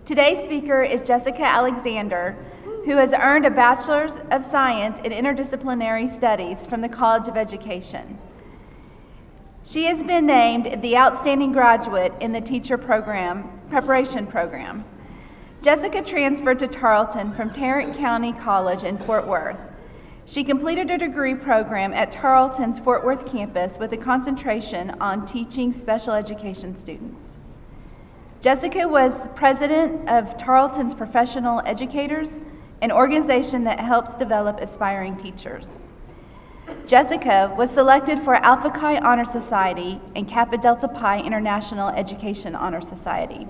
Today's speaker is Jessica Alexander, who has earned a Bachelor's of Science in Interdisciplinary Studies from the College of Education. She has been named the Outstanding Graduate in the Teacher Preparation Program. Jessica transferred to Tarleton from Tarrant County College in Fort Worth. She completed a degree program at Tarleton's Fort Worth campus with a concentration on teaching special education students. Jessica was president of Tarleton's Professional Educators, an organization that helps develop aspiring teachers. Jessica was selected for Alpha Chi Honor Society and Kappa Delta Pi International Education Honor Society.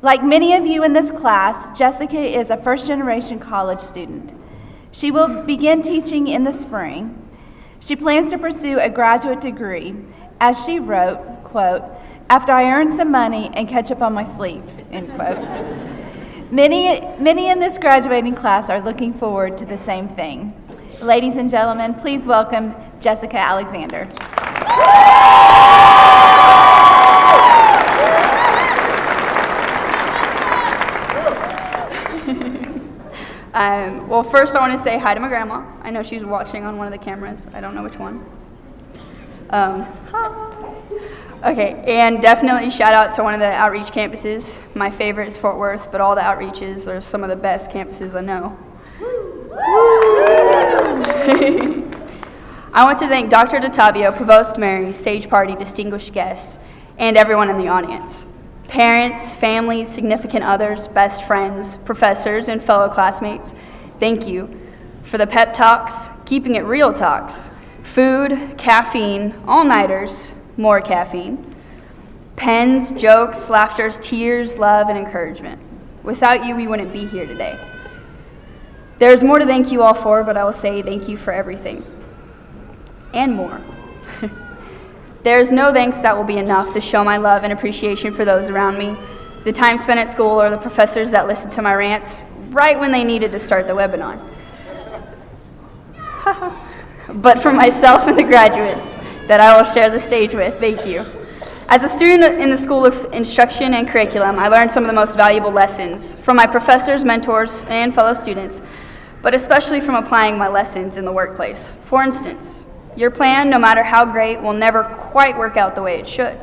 Like many of you in this class, Jessica is a first-generation college student. She will begin teaching in the spring. She plans to pursue a graduate degree, as she wrote, quote, "After I earn some money and catch up on my sleep," end quote. Many in this graduating class are looking forward to the same thing. Ladies and gentlemen, please welcome Jessica Alexander. Well, first I want to say hi to my grandma. I know she's watching on one of the cameras. I don't know which one. Hi. Okay, and definitely shout out to one of the outreach campuses. My favorite is Fort Worth, but all the outreaches are some of the best campuses I know. I want to thank Dr. DeTavio, Provost Mary, stage party, distinguished guests, and everyone in the audience. Parents, families, significant others, best friends, professors, and fellow classmates, thank you for the pep talks, keeping it real talks, food, caffeine, all-nighters, more caffeine, pens, jokes, laughters, tears, love, and encouragement. Without you, we wouldn't be here today. There's more to thank you all for, but I will say thank you for everything. And more. There's no thanks that will be enough to show my love and appreciation for those around me, the time spent at school, or the professors that listened to my rants right when they needed to start the webinar. But for myself and the graduates that I will share the stage with, thank you. As a student in the School of Instruction and Curriculum, I learned some of the most valuable lessons from my professors, mentors, and fellow students, but especially from applying my lessons in the workplace. For instance, your plan, no matter how great, will never quite work out the way it should.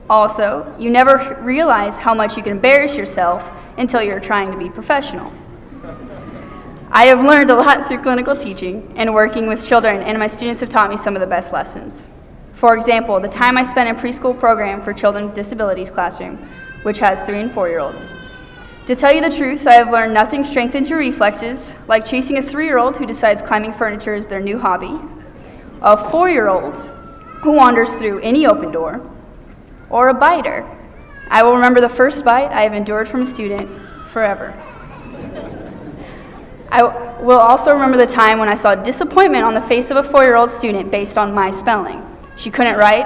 Also, you never realize how much you can embarrass yourself until you're trying to be professional. I have learned a lot through clinical teaching and working with children, and my students have taught me some of the best lessons. For example, the time I spent in preschool program for children with disabilities classroom, which has 3 and 4-year-olds. To tell you the truth, I have learned nothing strengthens your reflexes like chasing a 3-year-old who decides climbing furniture is their new hobby, a 4-year-old who wanders through any open door, or a biter. I will remember the first bite I have endured from a student forever. I will also remember the time when I saw disappointment on the face of a 4-year-old student based on my spelling. She couldn't write,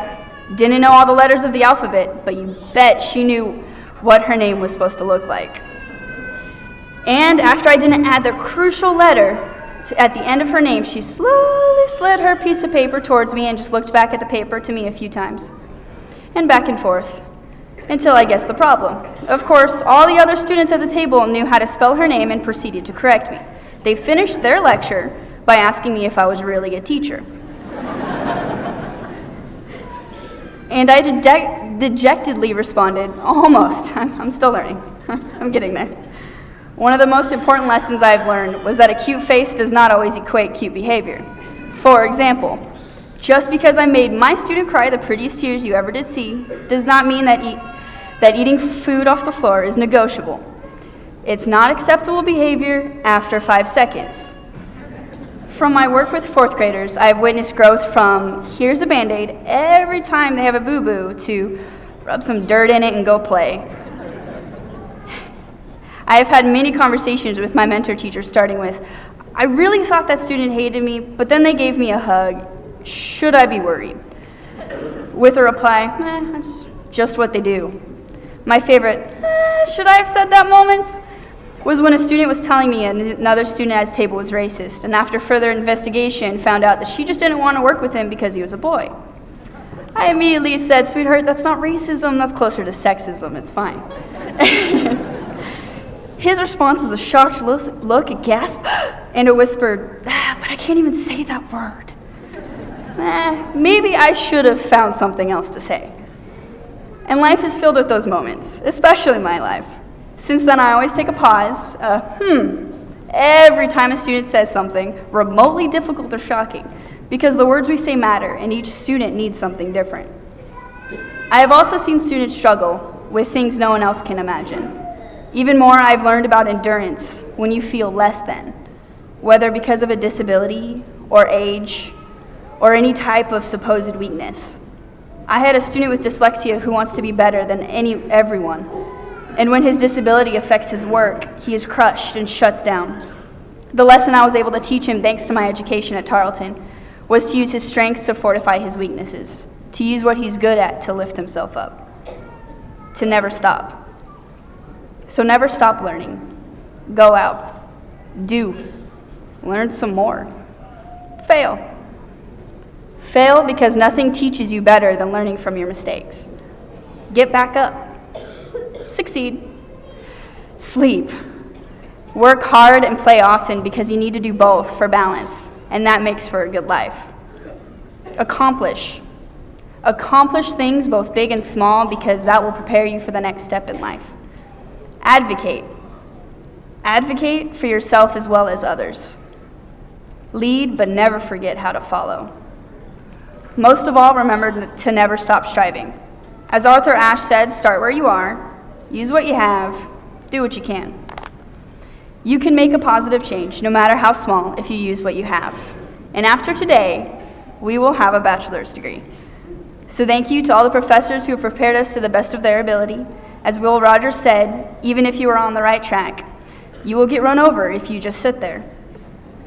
didn't know all the letters of the alphabet, but you bet she knew what her name was supposed to look like. And after I didn't add the crucial letter at the end of her name, she slowly slid her piece of paper towards me and just looked back at the paper to me a few times. And back and forth, until I guessed the problem. Of course, all the other students at the table knew how to spell her name and proceeded to correct me. They finished their lecture by asking me if I was really a teacher. And I dejectedly responded, almost. I'm still learning. I'm getting there. One of the most important lessons I've learned was that a cute face does not always equate cute behavior. For example, just because I made my student cry the prettiest tears you ever did see does not mean that eating food off the floor is negotiable. It's not acceptable behavior after 5 seconds. From my work with 4th graders, I have witnessed growth from here's a Band-Aid every time they have a boo-boo to rub some dirt in it and go play. I have had many conversations with my mentor teachers, starting with, I really thought that student hated me, but then they gave me a hug. Should I be worried? With a reply, that's just what they do. My favorite, should I have said that moments? Was when a student was telling me another student at his table was racist, and after further investigation found out that she just didn't want to work with him because he was a boy. I immediately said, sweetheart, that's not racism, that's closer to sexism, it's fine. His response was a shocked look, a gasp, and a whispered, but I can't even say that word. Maybe I should have found something else to say. And life is filled with those moments, especially my life. Since then, I always take a pause, every time a student says something remotely difficult or shocking, because the words we say matter, and each student needs something different. I have also seen students struggle with things no one else can imagine. Even more, I've learned about endurance when you feel less than, whether because of a disability or age or any type of supposed weakness. I had a student with dyslexia who wants to be better than everyone, and when his disability affects his work, he is crushed and shuts down. The lesson I was able to teach him, thanks to my education at Tarleton, was to use his strengths to fortify his weaknesses, to use what he's good at to lift himself up, to never stop. So never stop learning. Go out. Do. Learn some more. Fail. Fail because nothing teaches you better than learning from your mistakes. Get back up. Succeed. Sleep. Work hard and play often because you need to do both for balance, and that makes for a good life. Accomplish. Accomplish things both big and small because that will prepare you for the next step in life. Advocate. Advocate for yourself as well as others. Lead, but never forget how to follow. Most of all, remember to never stop striving. As Arthur Ashe said, start where you are, use what you have, do what you can. You can make a positive change, no matter how small, if you use what you have. And after today, we will have a bachelor's degree. So thank you to all the professors who have prepared us to the best of their ability. As Will Rogers said, even if you are on the right track, you will get run over if you just sit there.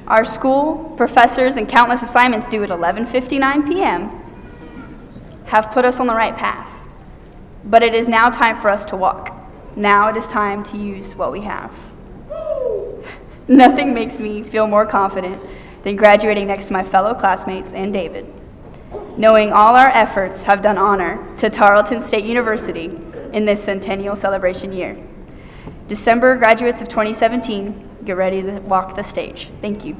Our school, professors, and countless assignments due at 11:59 p.m. have put us on the right path. But it is now time for us to walk. Now it is time to use what we have. Nothing makes me feel more confident than graduating next to my fellow classmates and David, knowing all our efforts have done honor to Tarleton State University in this centennial celebration year. December graduates of 2017, get ready to walk the stage. Thank you.